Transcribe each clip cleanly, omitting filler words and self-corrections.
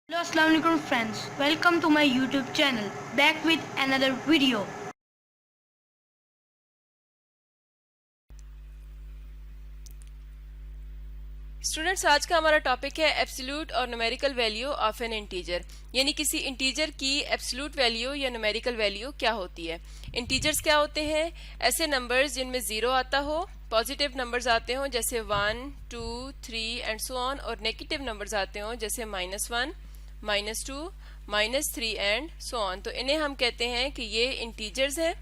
Hello, Assalamu alaikum friends. Welcome to my YouTube channel. Back with another video. Students, आज का हमारा topic है absolute और numerical value of N integer, यानी किसी इंटीजर की एब्सोल्यूट वैल्यू या न्यूमेरिकल वैल्यू क्या होती है। इंटीजर्स क्या होते हैं? ऐसे नंबर्स जिनमें जीरो आता हो, पॉजिटिव नंबर्स आते हो जैसे 1, 2, 3 एंड सो ऑन, और नेगेटिव नंबर्स आते हो जैसे -1, -2, -3 एंड सो ऑन। तो इन्हें हम कहते हैं कि ये इंटीजर्स हैं।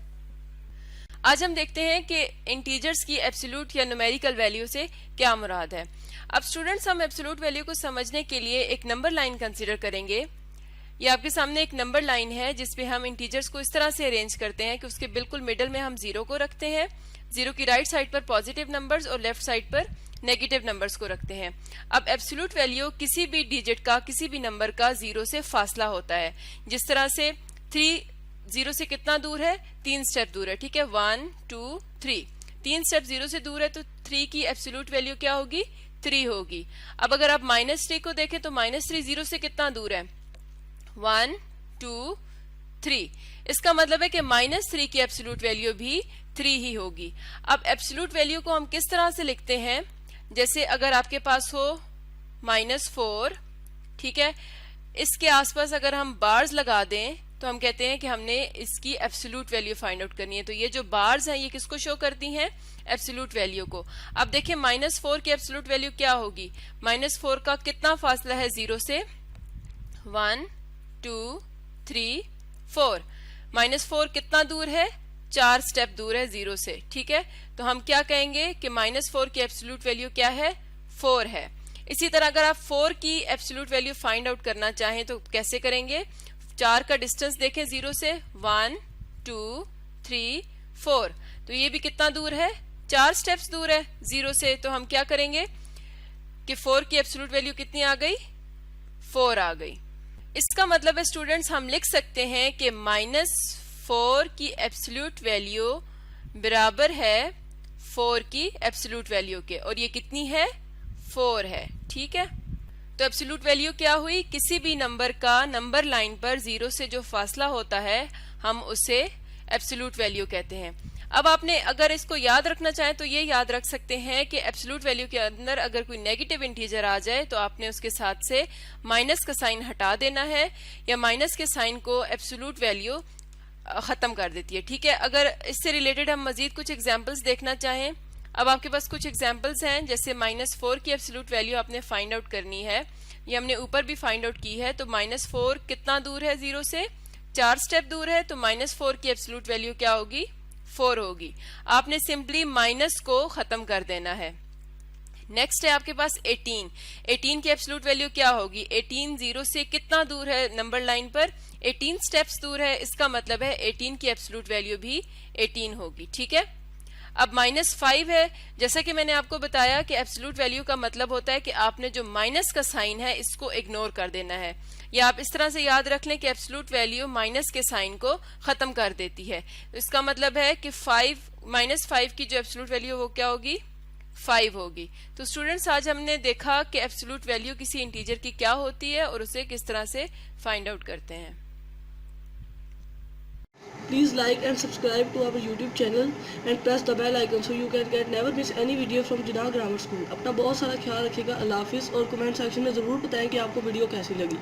आज हम देखते हैं कि इंटीजर्स की एब्सोल्यूट या न्यूमेरिकल वैल्यू से क्या मुराद है। अब स्टूडेंट्स, हम एब्सोल्यूट वैल्यू को समझने के लिए एक नंबर लाइन कंसीडर करेंगे। ये आपके सामने एक नंबर लाइन है जिसपे हम इंटीजर्स को इस तरह से अरेंज करते हैं कि उसके बिल्कुल मिडल में हम जीरो को रखते हैं, जीरो की राइट साइड पर पॉजिटिव नंबर्स और लेफ्ट साइड पर नेगेटिव नंबर्स को रखते हैं। अब एब्सोल्यूट वैल्यू किसी भी डिजिट का, किसी भी नंबर का जीरो से फासला होता है। जिस तरह से 3 जीरो से कितना दूर है? 3 स्टेप दूर है, ठीक है। 1, 2, 3, 3 स्टेप जीरो से दूर है, तो 3 की एब्सोल्यूट वैल्यू क्या होगी? 3 होगी। अब अगर आप -3 को देखें तो -3 जीरो से कितना दूर है? 1, 2, 3। इसका मतलब है कि -3 की एब्सोल्यूट वैल्यू भी 3 ही होगी। अब एब्सोल्यूट वैल्यू को हम किस तरह से लिखते हैं? जैसे अगर आपके पास हो -4, ठीक है, इसके आसपास अगर हम बार्स लगा दें तो हम कहते हैं कि हमने इसकी एब्सोल्यूट वैल्यू फाइंड आउट करनी है। तो ये जो बार्स हैं ये किसको शो करती हैं? एब्सोल्यूट वैल्यू को। अब देखिए -4 की एब्सोल्यूट वैल्यू क्या होगी? -4 का कितना फासला है जीरो से? 1, 2, 3, 4। -4 कितना दूर है? 4 स्टेप दूर है जीरो से, ठीक है। तो हम क्या कहेंगे कि -4 की एब्सोल्यूट वैल्यू क्या है? 4 है। इसी तरह अगर आप 4 की एब्सोल्यूट वैल्यू फाइंड आउट करना चाहें तो कैसे करेंगे? 4 का डिस्टेंस देखें जीरो से, 1, 2, 3, 4। तो ये भी कितना दूर है? 4 स्टेप्स दूर है जीरो से। तो हम क्या करेंगे कि 4 की एब्सोल्यूट वैल्यू कितनी आ गई? 4 आ गई। इसका मतलब है स्टूडेंट्स, हम लिख सकते हैं कि -4 की एब्सोल्यूट वैल्यू बराबर है 4 की एब्सोल्यूट वैल्यू के, और ये कितनी है? 4 है, ठीक है। तो एब्सोल्यूट वैल्यू क्या हुई? किसी भी नंबर का नंबर लाइन पर जीरो से जो फासला होता है हम उसे एब्सोल्यूट वैल्यू कहते हैं। अब आपने अगर इसको याद रखना चाहें तो ये याद रख सकते हैं कि एब्सोल्यूट वैल्यू के अंदर अगर कोई नेगेटिव इंटीजर आ जाए तो आपने उसके साथ से माइनस का साइन हटा देना है, या माइनस के साइन को एब्सोल्यूट वैल्यू खत्म कर देती है, ठीक है। अगर इससे रिलेटेड हम मजीद कुछ एग्जाम्पल्स देखना चाहें, अब आपके पास कुछ एग्जाम्पल्स हैं। जैसे -4 की एब्सोल्यूट वैल्यू आपने फाइंड आउट करनी है, ये हमने ऊपर भी फाइंड आउट की है। तो -4 कितना दूर है जीरो से? 4 स्टेप दूर है। तो -4 की एब्सोल्यूट वैल्यू क्या होगी? 4 होगी। आपने सिंपली माइनस को खत्म कर देना है। नेक्स्ट है आपके पास 18। 18 की एब्सोल्यूट वैल्यू क्या होगी? 18 जीरो से कितना दूर है नंबर लाइन पर? 18 स्टेप्स दूर है। इसका मतलब है 18 की एब्सोल्यूट वैल्यू भी 18 होगी, ठीक है। अब -5 है। जैसा कि मैंने आपको बताया कि एब्सोल्यूट वैल्यू का मतलब होता है कि आपने जो माइनस का साइन है इसको इग्नोर कर देना है, या आप इस तरह से याद रख लें कि एब्सोल्यूट वैल्यू माइनस के साइन को खत्म कर देती है। तो इसका मतलब है कि -5 की जो एब्सोल्यूट वैल्यू वो क्या होगी? 5 होगी। तो स्टूडेंट्स, आज हमने देखा कि एब्सोल्यूट वैल्यू किसी इंटीजर की क्या होती है और उसे किस तरह से फाइंड आउट करते हैं। Please like and subscribe to our YouTube channel and press the bell icon so you can never miss any video from Jinnah Grammar School. अपना बहुत सारा ख्याल रखिएगा। अल्लाह हाफिज़, और कमेंट सेक्शन में ज़रूर बताएं कि आपको वीडियो कैसी लगी।